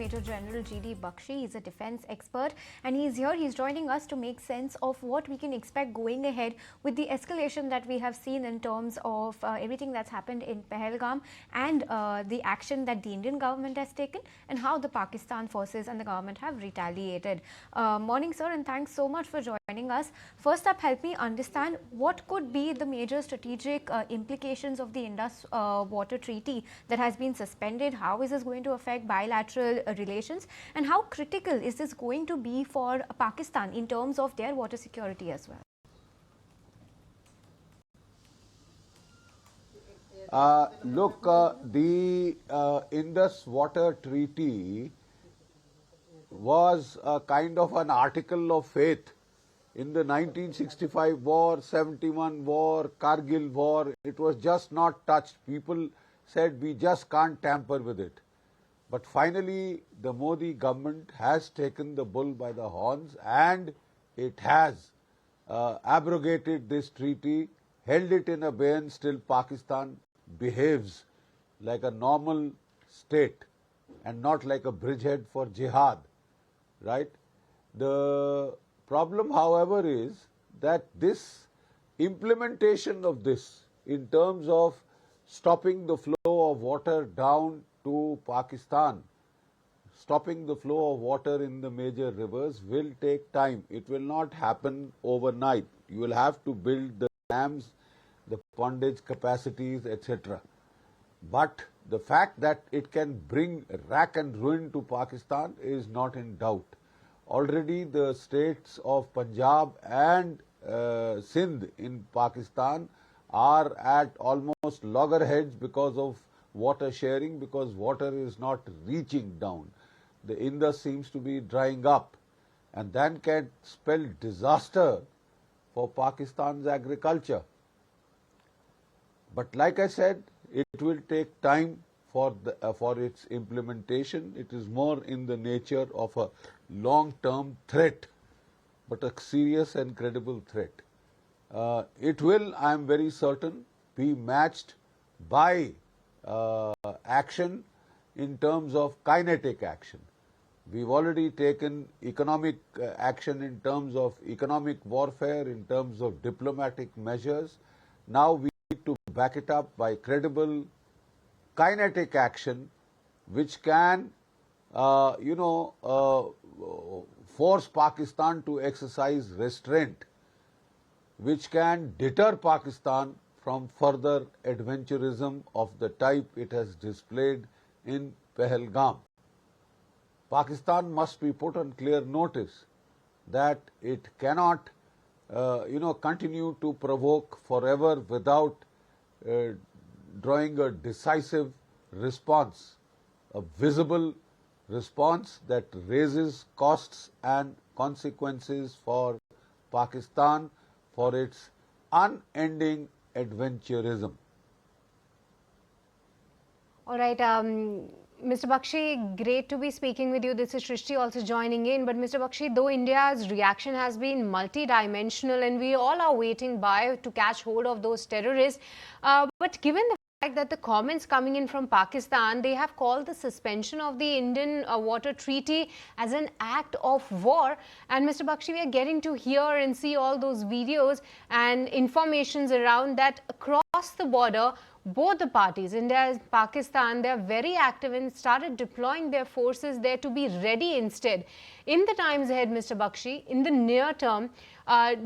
Major General G.D. Bakshi. He's a defense expert and he's here. He's joining us to make sense of what we can expect going ahead with the escalation that we have seen in terms of everything that's happened in Pahalgam and the action that the Indian government has taken and how the Pakistan forces and the government have retaliated. Morning, sir, and thanks so much for joining us. First up, help me understand what could be the major strategic implications of the Indus Water Treaty that has been suspended. How is this going to affect bilateral relations, and how critical is this going to be for Pakistan in terms of their water security as well? Look, the Indus Water Treaty was a kind of an article of faith in the 1965 war, 71 war, Kargil war. It was just not touched. People said we just can't tamper with it. But finally, the Modi government has taken the bull by the horns and it has abrogated this treaty, held it in abeyance till Pakistan behaves like a normal state and not like a bridgehead for jihad, right? The problem, however, is that this implementation of this in terms of stopping the flow of water down to Pakistan, stopping the flow of water in the major rivers will take time. It will not happen overnight. You will have to build the dams, the pondage capacities, etc. But the fact that it can bring rack and ruin to Pakistan is not in doubt. Already the states of Punjab and Sindh in Pakistan are at almost loggerheads because of water sharing, because water is not reaching down. The Indus seems to be drying up, and that can spell disaster for Pakistan's agriculture. But like I said, it will take time for its implementation. It is more in the nature of a long-term threat, but a serious and credible threat. It will, I am very certain, be matched by action in terms of kinetic action. We've already taken economic action in terms of economic warfare, in terms of diplomatic measures. Now we need to back it up by credible kinetic action which can, force Pakistan to exercise restraint, which can deter Pakistan from further adventurism of the type it has displayed in Pahalgam. Pakistan must be put on clear notice that it cannot, continue to provoke forever without drawing a decisive response, a visible response that raises costs and consequences for Pakistan for its unending adventurism. All right, Mr. Bakshi, great to be speaking with you. This is Shrishti also joining in. But Mr. Bakshi, though India's reaction has been multidimensional and we all are waiting by to catch hold of those terrorists, but given the fact that the comments coming in from Pakistan, they have called the suspension of the Indian Water Treaty as an act of war. And Mr. Bakshi, we are getting to hear and see all those videos and informations around that across the border. Both the parties, India and Pakistan, they are very active and started deploying their forces there to be ready instead. In the times ahead, Mr. Bakshi, in the near term,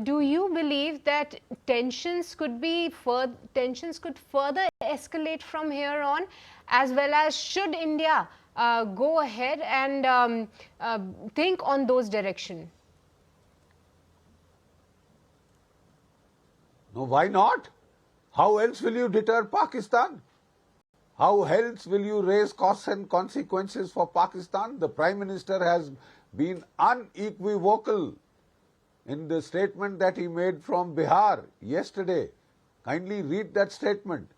do you believe that tensions could further escalate from here on, as well as should India go ahead and think on those directions? No, why not? How else will you deter Pakistan? How else will you raise costs and consequences for Pakistan? The Prime Minister has been unequivocal in the statement that he made from Bihar yesterday. Kindly read that statement.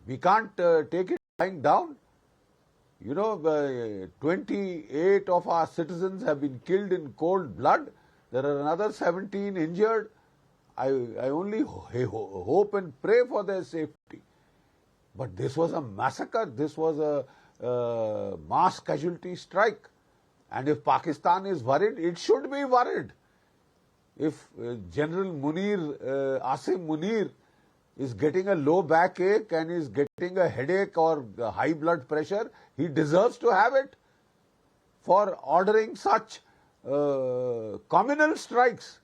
We can't take it lying down. 28 of our citizens have been killed in cold blood. There are another 17 injured. I only hope and pray for their safety. But this was a massacre. This was mass casualty strike. And if Pakistan is worried, it should be worried. If General Asim Munir is getting a low backache and is getting a headache or high blood pressure, he deserves to have it for ordering such communal strikes,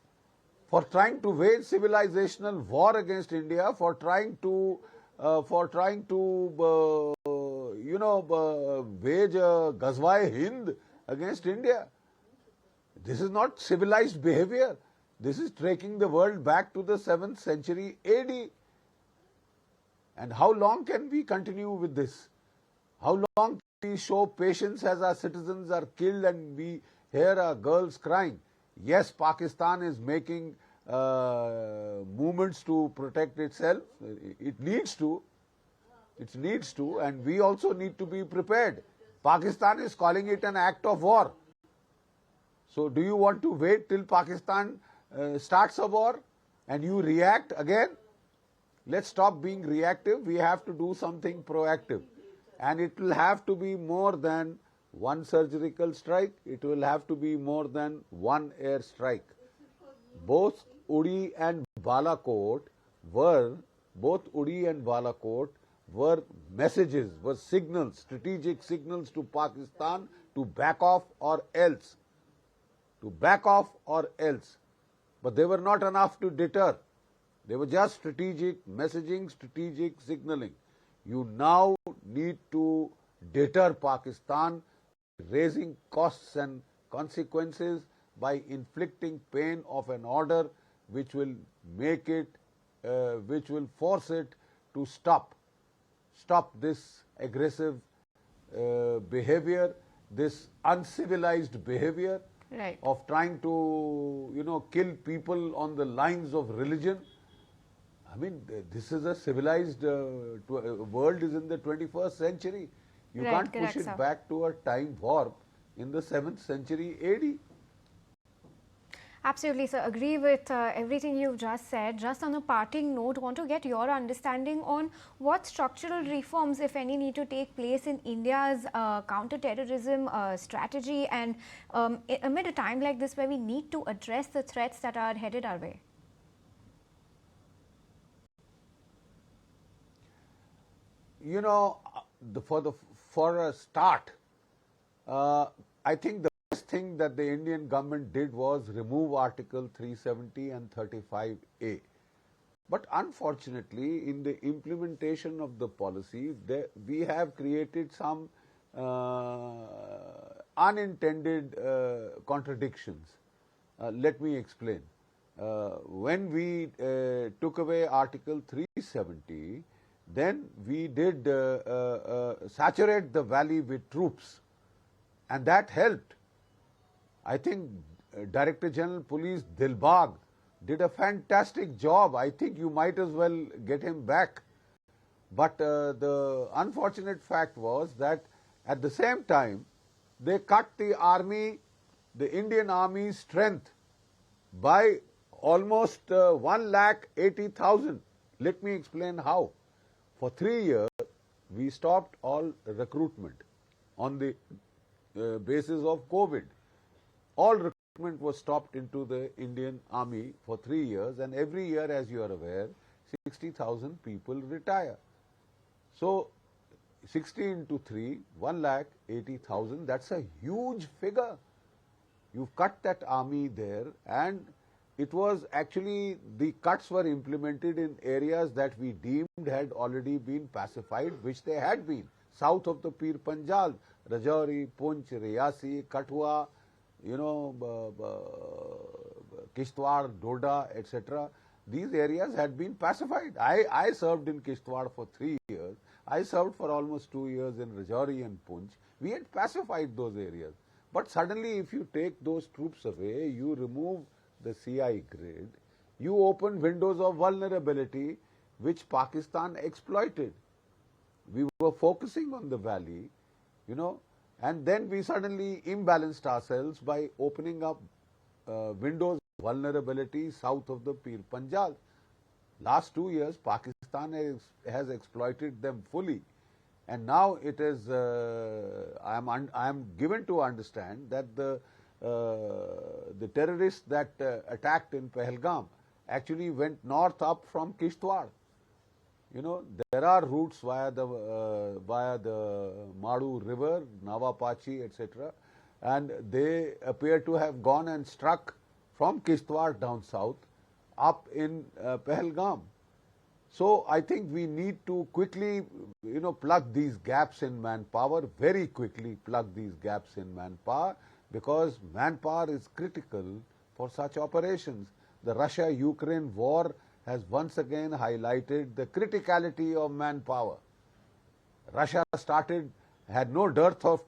for trying to wage civilizational war against India, for trying to wage a Ghazwa-e-Hind against India. This is not civilized behavior. This is taking the world back to the 7th century AD. And how long can we continue with this? How long can we show patience as our citizens are killed and we hear our girls crying? Yes, Pakistan is making movements to protect itself. It needs to. It needs to, and we also need to be prepared. Pakistan is calling it an act of war. So do you want to wait till Pakistan starts a war and you react again? Let's stop being reactive. We have to do something proactive. And it will have to be more than one surgical strike. It will have to be more than one air strike. Both Uri and Balakot were messages, were signals, strategic signals to Pakistan to back off or else. To back off or else. But they were not enough to deter. They were just strategic messaging, strategic signaling. You now need to deter Pakistan, raising costs and consequences by inflicting pain of an order which will make it, which will force it to stop this aggressive behavior, this uncivilized behavior of trying to, kill people on the lines of religion. I mean, this is a civilized world is in the 21st century. You can't push it back to a time warp in the 7th century AD. Absolutely, sir. Agree with everything you've just said. Just on a parting note, want to get your understanding on what structural reforms, if any, need to take place in India's counter-terrorism strategy, and amid a time like this where we need to address the threats that are headed our way. For a start, I think the best thing that the Indian government did was remove Article 370 and 35A. But unfortunately, in the implementation of the policy, we have created some unintended contradictions. Let me explain. When we took away Article 370, then we did saturate the valley with troops, and that helped. I think Director General Police Dilbagh did a fantastic job. I think you might as well get him back. But the unfortunate fact was that at the same time, they cut the army, the Indian Army's strength by almost 1,80,000. Let me explain how. For 3 years, we stopped all recruitment on the basis of COVID. All recruitment was stopped into the Indian Army for 3 years, and every year, as you are aware, 60,000 people retire. So, 60 into 3, 1,80,000, that's a huge figure. You've cut that army there, and it was actually, the cuts were implemented in areas that we deemed had already been pacified, which they had been. South of the Pir Panjal, Rajouri, Poonch, Riyasi, Kathua, Kishtwar, Doda, etc. These areas had been pacified. I served in Kishtwar for 3 years. I served for almost 2 years in Rajouri and Poonch. We had pacified those areas. But suddenly, if you take those troops away, you remove the CI grid, you open windows of vulnerability which Pakistan exploited. We were focusing on the valley, and then we suddenly imbalanced ourselves by opening up windows of vulnerability south of the Pir Panjal. Last 2 years, Pakistan has exploited them fully. And now it is, I am given to understand that the terrorists that attacked in Pahalgam actually went north up from Kishtwar. You know, there are routes via the Madu river, Navapachi, etc. And they appear to have gone and struck from Kishtwar down south up in Pahalgam. So I think we need to quickly, you know, plug these gaps in manpower, very quickly plug these gaps in manpower, because manpower is critical for such operations. The Russia-Ukraine war has once again highlighted the criticality of manpower. Russia had no dearth of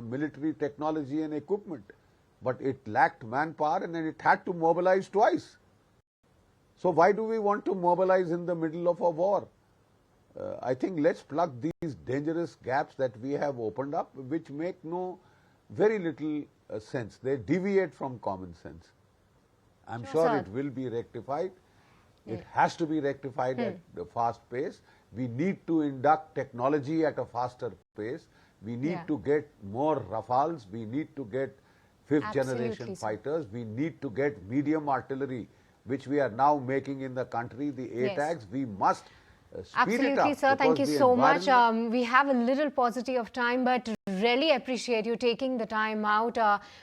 military technology and equipment, but it lacked manpower and then it had to mobilize twice. So why do we want to mobilize in the middle of a war? I think let's plug these dangerous gaps that we have opened up, which make very little sense. They deviate from common sense. I'm sure it will be rectified. It has to be rectified at a fast pace. We need to induct technology at a faster pace. We need to get more Rafales. We need to get fifth generation fighters. We need to get medium artillery, which we are now making in the country, the ATAGs. We must speed it up. Absolutely, sir. Thank you so much. We have a little paucity of time, but really appreciate you taking the time out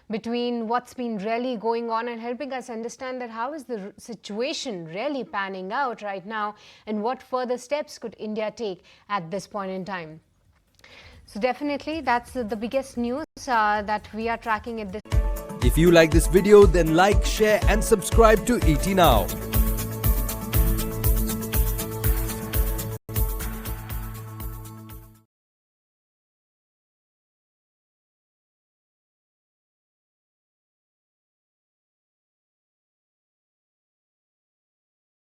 between what's been really going on and helping us understand that how is the situation really panning out right now and what further steps could India take at this point in time. So definitely that's the biggest news that we are tracking at this. If you like this video, then like, share and subscribe to ET Now.